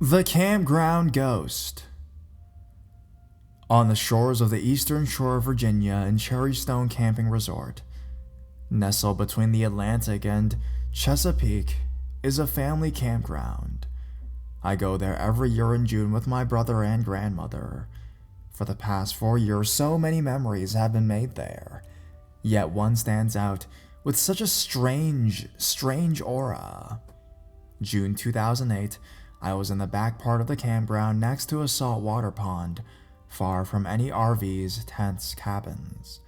The Campground Ghost. On the shores of the eastern shore of Virginia in Cherrystone Camping Resort, nestled between the Atlantic and Chesapeake, is a family campground. I go there every year in June with my brother and grandmother. For the past 4 years, so many memories have been made there, yet one stands out with such a strange aura. June 2008, I was in the back part of the campground next to a saltwater pond, far from any RVs, tents, cabins.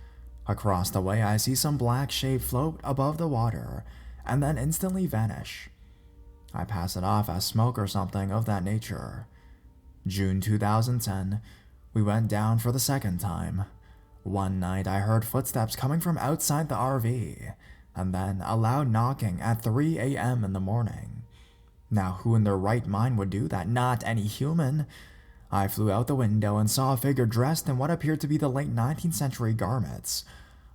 Across the way, I see some black shape float above the water and then instantly vanish. I pass it off as smoke or something of that nature. June 2010, we went down for the second time. One night, I heard footsteps coming from outside the RV, and then a loud knocking at 3 a.m. in the morning. Now, who in their right mind would do that? Not any human. I flew out the window and saw a figure dressed in what appeared to be the late 19th century garments.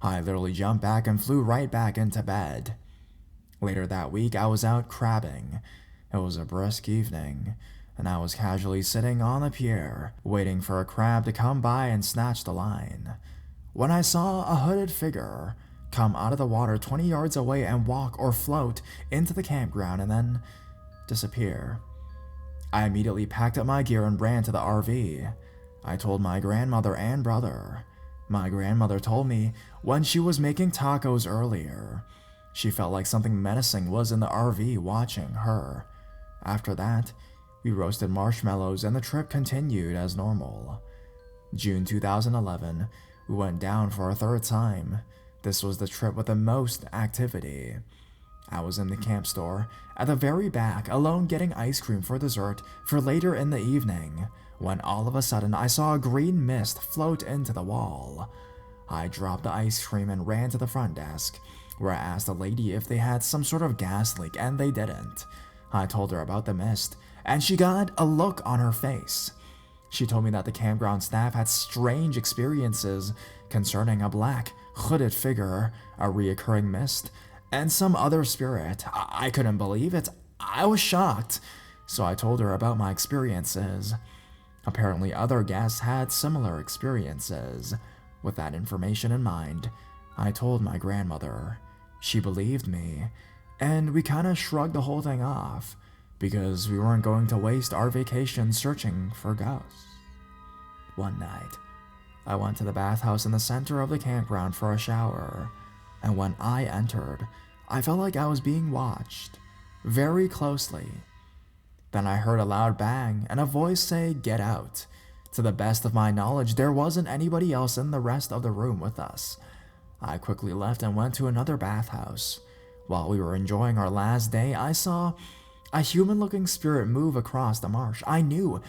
I literally jumped back and flew right back into bed. Later that week, I was out crabbing. It was a brisk evening, and I was casually sitting on the pier, waiting for a crab to come by and snatch the line, when I saw a hooded figure come out of the water 20 yards away and walk or float into the campground and then disappear. I immediately packed up my gear and ran to the RV. I told my grandmother and brother. My grandmother told me when she was making tacos earlier, she felt like something menacing was in the RV watching her. After that, we roasted marshmallows and the trip continued as normal. June 2011, we went down for a third time. This was the trip with the most activity. I was in the camp store, at the very back, alone getting ice cream for dessert for later in the evening, when all of a sudden I saw a green mist float into the wall. I dropped the ice cream and ran to the front desk, where I asked the lady if they had some sort of gas leak, and they didn't. I told her about the mist, and she got a look on her face. She told me that the campground staff had strange experiences concerning a black, hooded figure, a reoccurring mist, and some other spirit. I couldn't believe it. I was shocked. So I told her about my experiences. Apparently other guests had similar experiences. With that information in mind, I told my grandmother. She believed me, and we kinda shrugged the whole thing off, because we weren't going to waste our vacation searching for ghosts. One night, I went to the bathhouse in the center of the campground for a shower, and when I entered, I felt like I was being watched, very closely. Then I heard a loud bang and a voice say, "Get out." To the best of my knowledge, there wasn't anybody else in the rest of the room with us. I quickly left and went to another bathhouse. While we were enjoying our last day, I saw a human-looking spirit move across the marsh. I knew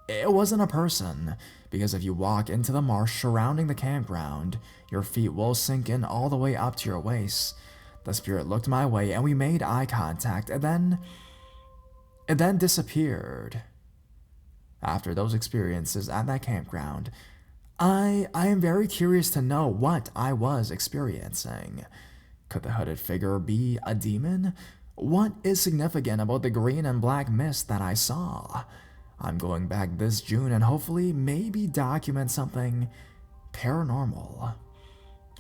it wasn't a person, because if you walk into the marsh surrounding the campground, your feet will sink in all the way up to your waist. The spirit looked my way and we made eye contact, and it then disappeared. After those experiences at that campground, I am very curious to know what I was experiencing. Could the hooded figure be a demon? What is significant about the green and black mist that I saw? I'm going back this June and hopefully maybe document something paranormal.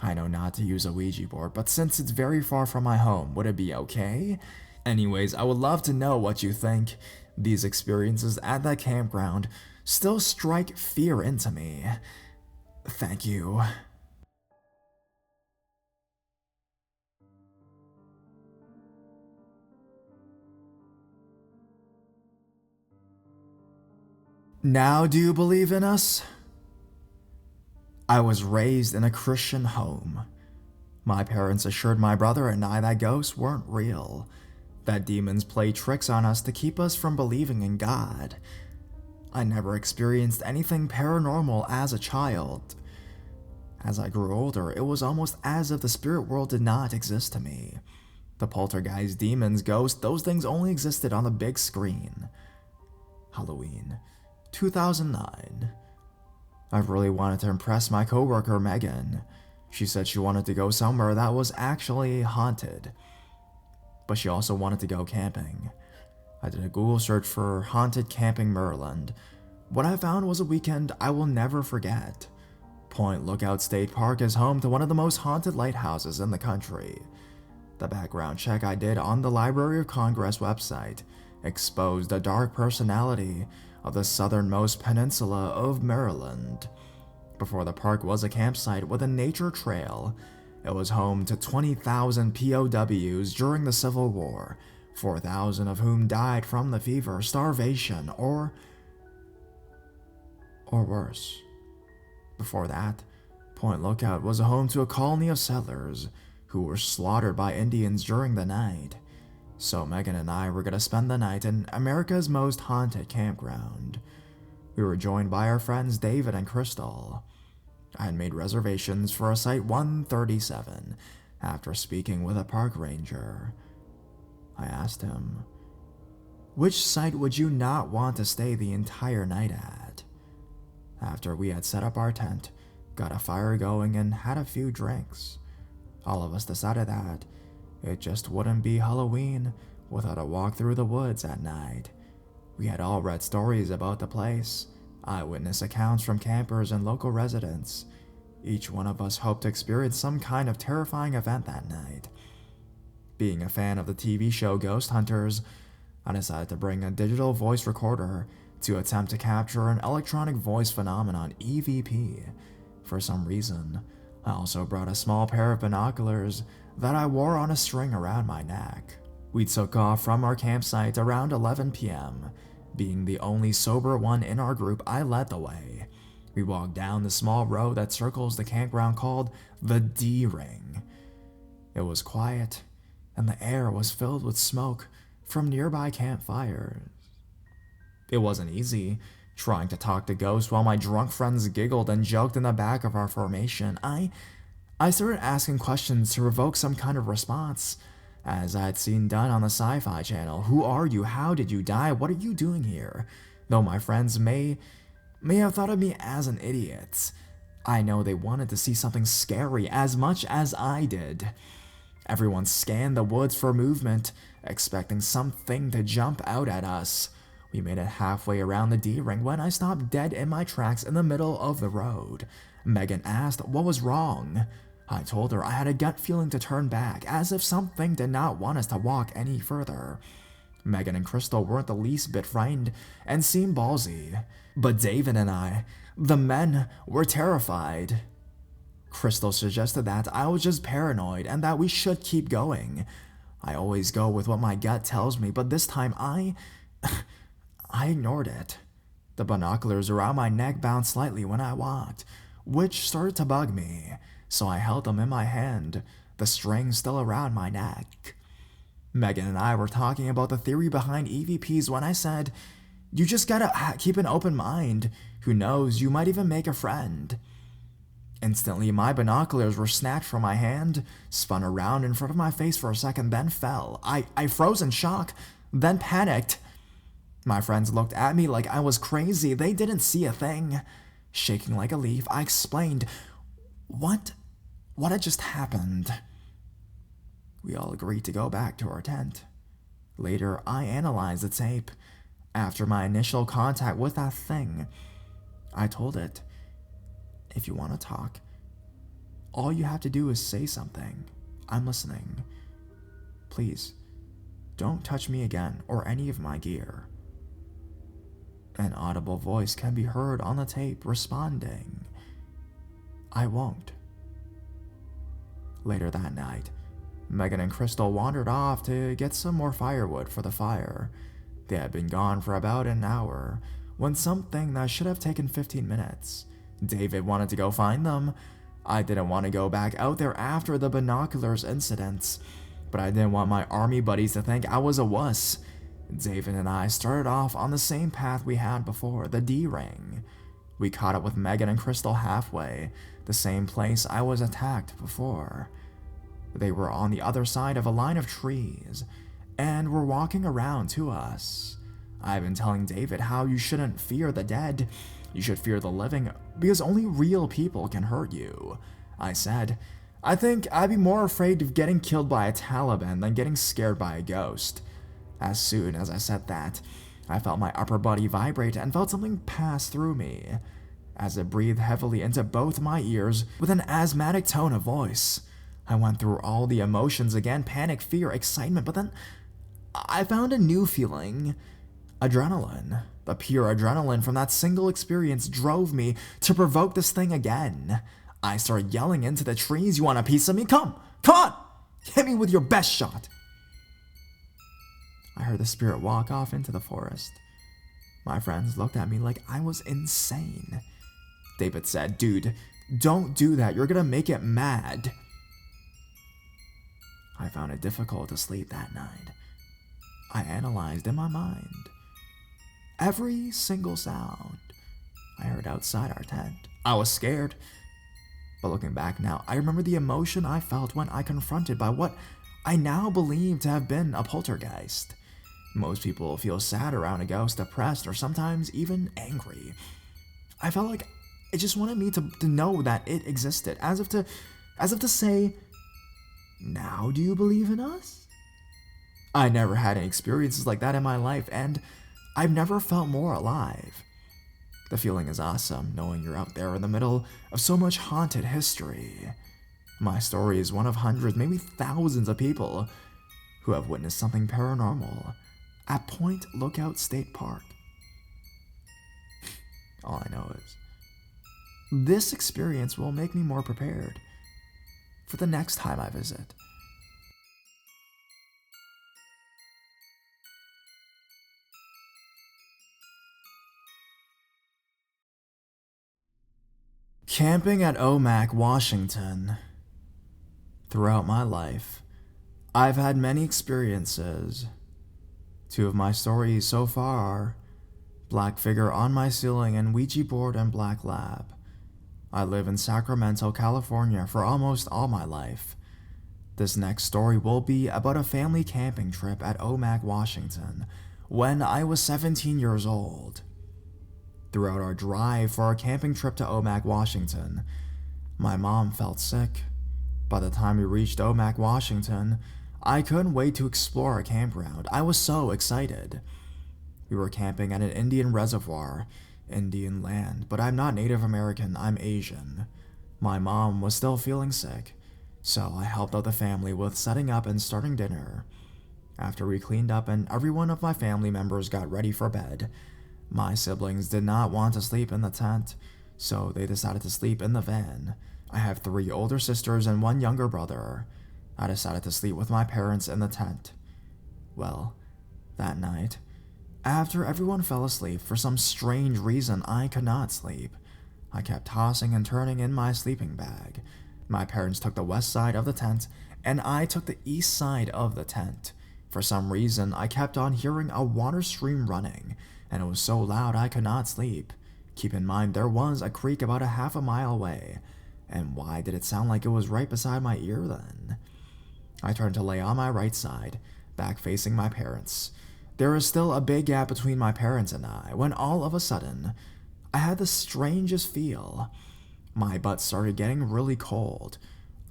I know not to use a Ouija board, but since it's very far from my home, would it be okay? Anyways, I would love to know what you think. These experiences at that campground still strike fear into me. Thank you. Now do you believe in us? I was raised in a Christian home. My parents assured my brother and I that ghosts weren't real, that demons play tricks on us to keep us from believing in God. I never experienced anything paranormal as a child. As I grew older, it was almost as if the spirit world did not exist to me. The poltergeist, demons, ghosts, those things only existed on the big screen. Halloween, 2009. I really wanted to impress my coworker Megan. She said she wanted to go somewhere that was actually haunted, but she also wanted to go camping. I did a Google search for haunted camping Maryland. What I found was a weekend I will never forget. Point Lookout State Park is home to one of the most haunted lighthouses in the country. The background check I did on the Library of Congress website exposed the dark personality of the southernmost peninsula of Maryland. Before the park was a campsite with a nature trail, it was home to 20,000 POWs during the Civil War, 4,000 of whom died from the fever, starvation, or worse. Before that, Point Lookout was a home to a colony of settlers who were slaughtered by Indians during the night. So Megan and I were going to spend the night in America's most haunted campground. We were joined by our friends David and Crystal. I had made reservations for a Site 137 after speaking with a park ranger. I asked him, "Which site would you not want to stay the entire night at?" After we had set up our tent, got a fire going, and had a few drinks, all of us decided that it just wouldn't be Halloween without a walk through the woods at night. We had all read stories about the place, eyewitness accounts from campers and local residents. Each one of us hoped to experience some kind of terrifying event that night. Being a fan of the TV show Ghost Hunters, I decided to bring a digital voice recorder to attempt to capture an electronic voice phenomenon, EVP. For some reason, I also brought a small pair of binoculars that I wore on a string around my neck. We took off from our campsite around 11 p.m. Being the only sober one in our group, I led the way. We walked down the small road that circles the campground called the D-Ring. It was quiet, and the air was filled with smoke from nearby campfires. It wasn't easy trying to talk to ghosts while my drunk friends giggled and joked in the back of our formation. I started asking questions to provoke some kind of response, as I had seen done on the Sci-Fi Channel. Who are you? How did you die? What are you doing here? Though my friends may have thought of me as an idiot, I know they wanted to see something scary as much as I did. Everyone scanned the woods for movement, expecting something to jump out at us. We made it halfway around the D-Ring when I stopped dead in my tracks in the middle of the road. Megan asked what was wrong. I told her I had a gut feeling to turn back, as if something did not want us to walk any further. Megan and Crystal weren't the least bit frightened and seemed ballsy, but David and I, the men, were terrified. Crystal suggested that I was just paranoid and that we should keep going. I always go with what my gut tells me, but this time I ignored it. The binoculars around my neck bounced slightly when I walked, which started to bug me, so I held them in my hand, the string still around my neck. Megan and I were talking about the theory behind EVPs when I said, "You just gotta keep an open mind. Who knows, you might even make a friend." Instantly, my binoculars were snatched from my hand, spun around in front of my face for a second, then fell. I froze in shock, then panicked. My friends looked at me like I was crazy. They didn't see a thing. Shaking like a leaf, I explained what had just happened. We all agreed to go back to our tent. Later, I analyzed the tape. After my initial contact with that thing, I told it, "If you want to talk, all you have to do is say something. I'm listening. Please, don't touch me again or any of my gear." An audible voice can be heard on the tape responding, "I won't." Later that night, Megan and Crystal wandered off to get some more firewood for the fire. They had been gone for about an hour when something that should have taken 15 minutes. David wanted to go find them. I didn't want to go back out there after the binoculars incidents, but I didn't want my army buddies to think I was a wuss. David and I started off on the same path we had before, the D-Ring. We caught up with Megan and Crystal halfway, the same place I was attacked before. They were on the other side of a line of trees, and were walking around to us. I've been telling David how you shouldn't fear the dead, you should fear the living, because only real people can hurt you. I said, "I think I'd be more afraid of getting killed by a Taliban than getting scared by a ghost." As soon as I said that, I felt my upper body vibrate and felt something pass through me as it breathed heavily into both my ears with an asthmatic tone of voice. I went through all the emotions again: panic, fear, excitement, but then I found a new feeling: adrenaline. The pure adrenaline from that single experience drove me to provoke this thing again. I started yelling into the trees, "You want a piece of me? Come on! Hit me with your best shot!" I heard the spirit walk off into the forest. My friends looked at me like I was insane. David said, "Dude, don't do that. You're gonna make it mad." I found it difficult to sleep that night. I analyzed in my mind every single sound I heard outside our tent. I was scared, but looking back now, I remember the emotion I felt when I confronted by what I now believe to have been a poltergeist. Most people feel sad around a ghost, depressed, or sometimes even angry. I felt like it just wanted me to know that it existed, as if to say, "Now do you believe in us?" I never had any experiences like that in my life, and I've never felt more alive. The feeling is awesome, knowing you're out there in the middle of so much haunted history. My story is one of hundreds, maybe thousands of people who have witnessed something paranormal at Point Lookout State Park. All I know is this experience will make me more prepared for the next time I visit. Camping at Omak, Washington. Throughout my life, I've had many experiences. Two of my stories so far are black figure on my ceiling and Ouija board and black lab. I live in Sacramento, California for almost all my life. This next story will be about a family camping trip at Omak, Washington, when I was 17 years old. Throughout our drive for our camping trip to Omak, Washington, my mom felt sick. By the time we reached Omak, Washington, I couldn't wait to explore our campground. I was so excited. We were camping at an Indian reservoir, Indian land, but I'm not Native American, I'm Asian. My mom was still feeling sick, so I helped out the family with setting up and starting dinner. After we cleaned up and every one of my family members got ready for bed, my siblings did not want to sleep in the tent, so they decided to sleep in the van. I have 3 older sisters and 1 younger brother. I decided to sleep with my parents in the tent. Well, that night, after everyone fell asleep, for some strange reason I could not sleep. I kept tossing and turning in my sleeping bag. My parents took the west side of the tent, and I took the east side of the tent. For some reason, I kept on hearing a water stream running, and it was so loud I could not sleep. Keep in mind, there was a creek about a half a mile away, and why did it sound like it was right beside my ear then? I turned to lay on my right side, back facing my parents. There was still a big gap between my parents and I, when all of a sudden, I had the strangest feel. My butt started getting really cold.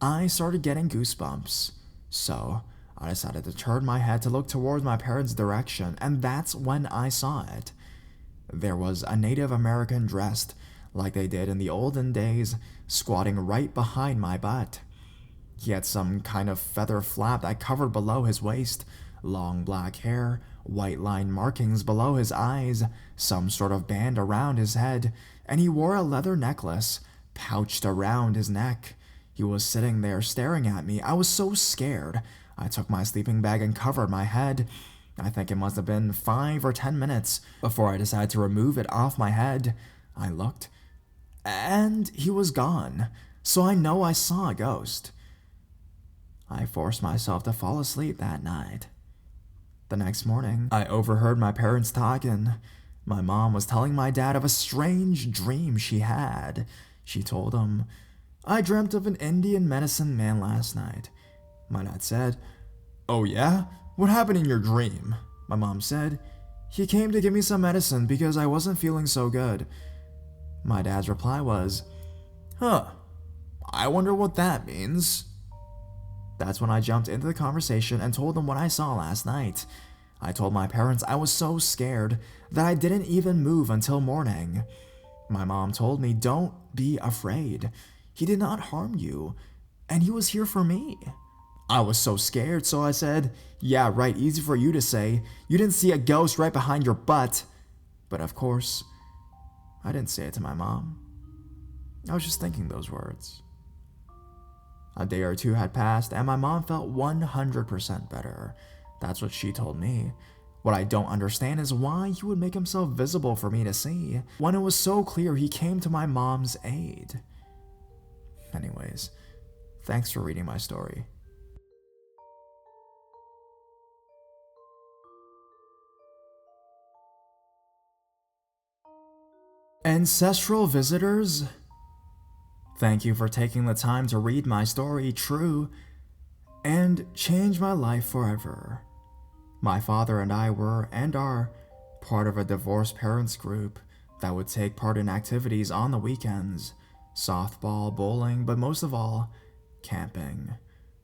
I started getting goosebumps. So, I decided to turn my head to look towards my parents' direction, and that's when I saw it. There was a Native American dressed like they did in the olden days, squatting right behind my butt. He had some kind of feather flap that covered below his waist, long black hair, white line markings below his eyes, some sort of band around his head, and he wore a leather necklace pouched around his neck. He was sitting there staring at me. I was so scared. I took my sleeping bag and covered my head. I think it must have been 5 or 10 minutes before I decided to remove it off my head. I looked, and he was gone, so I know I saw a ghost. I forced myself to fall asleep that night. The next morning, I overheard my parents talking. My mom was telling my dad of a strange dream she had. She told him, "I dreamt of an Indian medicine man last night." My dad said, "Oh yeah? What happened in your dream?" My mom said, "He came to give me some medicine because I wasn't feeling so good." My dad's reply was, "Huh, I wonder what that means." That's when I jumped into the conversation and told them what I saw last night. I told my parents I was so scared that I didn't even move until morning. My mom told me, "Don't be afraid. He did not harm you, and he was here for me." I was so scared, so I said, "Yeah, right, easy for you to say. You didn't see a ghost right behind your butt." But of course, I didn't say it to my mom. I was just thinking those words. A day or two had passed, and my mom felt 100% better. That's what she told me. What I don't understand is why he would make himself visible for me to see, when it was so clear he came to my mom's aid. Anyways, thanks for reading my story. Ancestral Visitors? Thank you for taking the time to read my story, true, and change my life forever. My father and I were, and are, part of a divorced parents group that would take part in activities on the weekends, softball, bowling, but most of all, camping.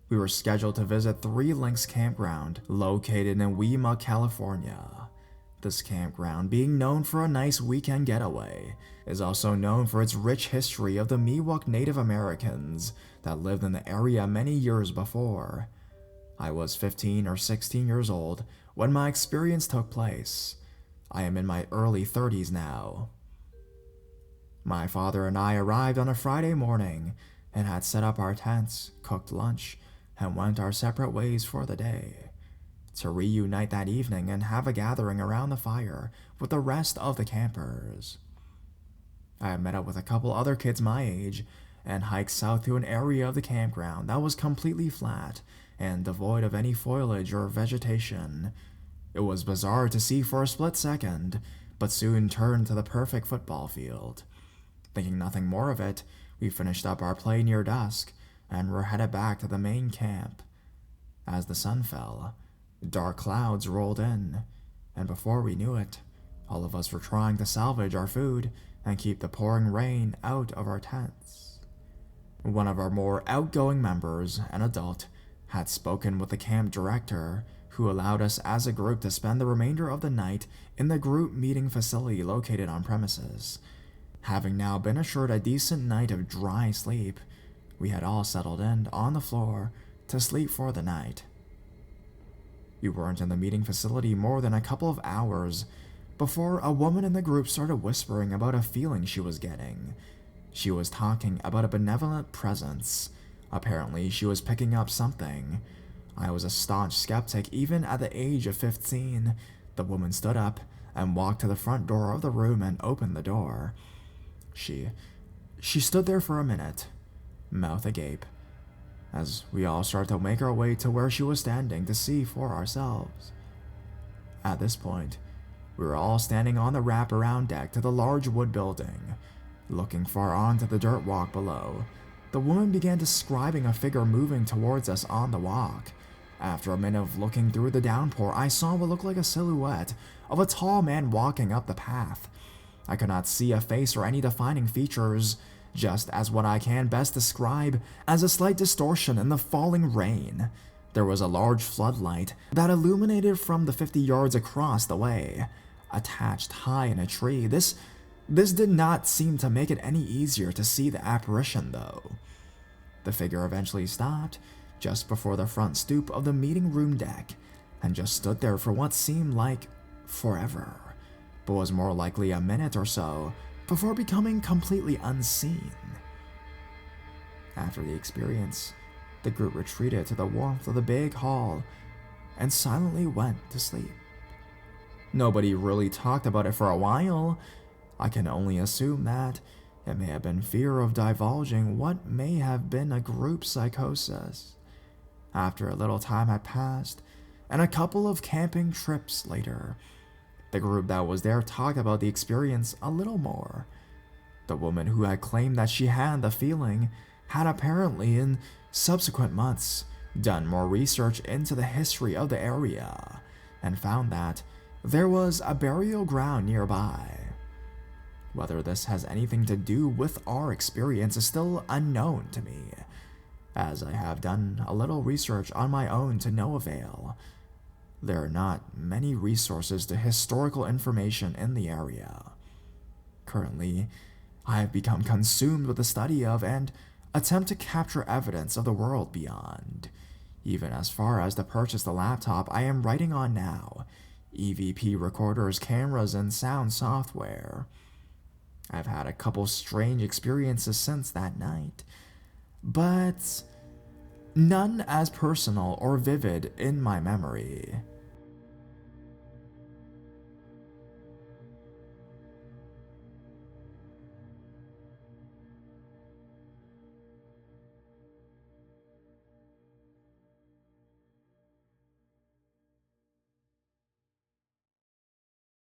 We were scheduled to visit Three Links Campground, located in Omak, California. This campground, being known for a nice weekend getaway, is also known for its rich history of the Miwok Native Americans that lived in the area many years before. I was 15 or 16 years old when my experience took place. I am in my early 30s now. My father and I arrived on a Friday morning and had set up our tents, cooked lunch, and went our separate ways for the day, to reunite that evening and have a gathering around the fire with the rest of the campers. I had met up with a couple other kids my age and hiked south to an area of the campground that was completely flat and devoid of any foliage or vegetation. It was bizarre to see for a split second, but soon turned to the perfect football field. Thinking nothing more of it, we finished up our play near dusk and were headed back to the main camp. As the sun fell, dark clouds rolled in, and before we knew it, all of us were trying to salvage our food and keep the pouring rain out of our tents. One of our more outgoing members, an adult, had spoken with the camp director, who allowed us as a group to spend the remainder of the night in the group meeting facility located on premises. Having now been assured a decent night of dry sleep, we had all settled in on the floor to sleep for the night. We weren't in the meeting facility more than a couple of hours before a woman in the group started whispering about a feeling she was getting. She was talking about a benevolent presence. Apparently, she was picking up something. I was a staunch skeptic even at the age of 15. The woman stood up and walked to the front door of the room and opened the door. She stood there for a minute, mouth agape, as we all started to make our way to where she was standing to see for ourselves. At this point, we were all standing on the wraparound deck to the large wood building, looking far onto the dirt walk below. The woman began describing a figure moving towards us on the walk. After a minute of looking through the downpour, I saw what looked like a silhouette of a tall man walking up the path. I could not see a face or any defining features, just as what I can best describe as a slight distortion in the falling rain. There was a large floodlight that illuminated from the 50 yards across the way, attached high in a tree. This did not seem to make it any easier to see the apparition, though. The figure eventually stopped just before the front stoop of the meeting room deck and just stood there for what seemed like forever, but was more likely a minute or so before becoming completely unseen. After the experience, the group retreated to the warmth of the big hall and silently went to sleep. Nobody really talked about it for a while. I can only assume that it may have been fear of divulging what may have been a group psychosis. After a little time had passed, and a couple of camping trips later, the group that was there talked about the experience a little more. The woman who had claimed that she had the feeling had apparently, in subsequent months, done more research into the history of the area and found that there was a burial ground nearby. Whether this has anything to do with our experience is still unknown to me, as I have done a little research on my own to no avail. There are not many resources to historical information in the area. Currently, I have become consumed with the study of and attempt to capture evidence of the world beyond, even as far as to purchase the laptop I am writing on now, EVP recorders, cameras, and sound software. I've had a couple strange experiences since that night, but none as personal or vivid in my memory.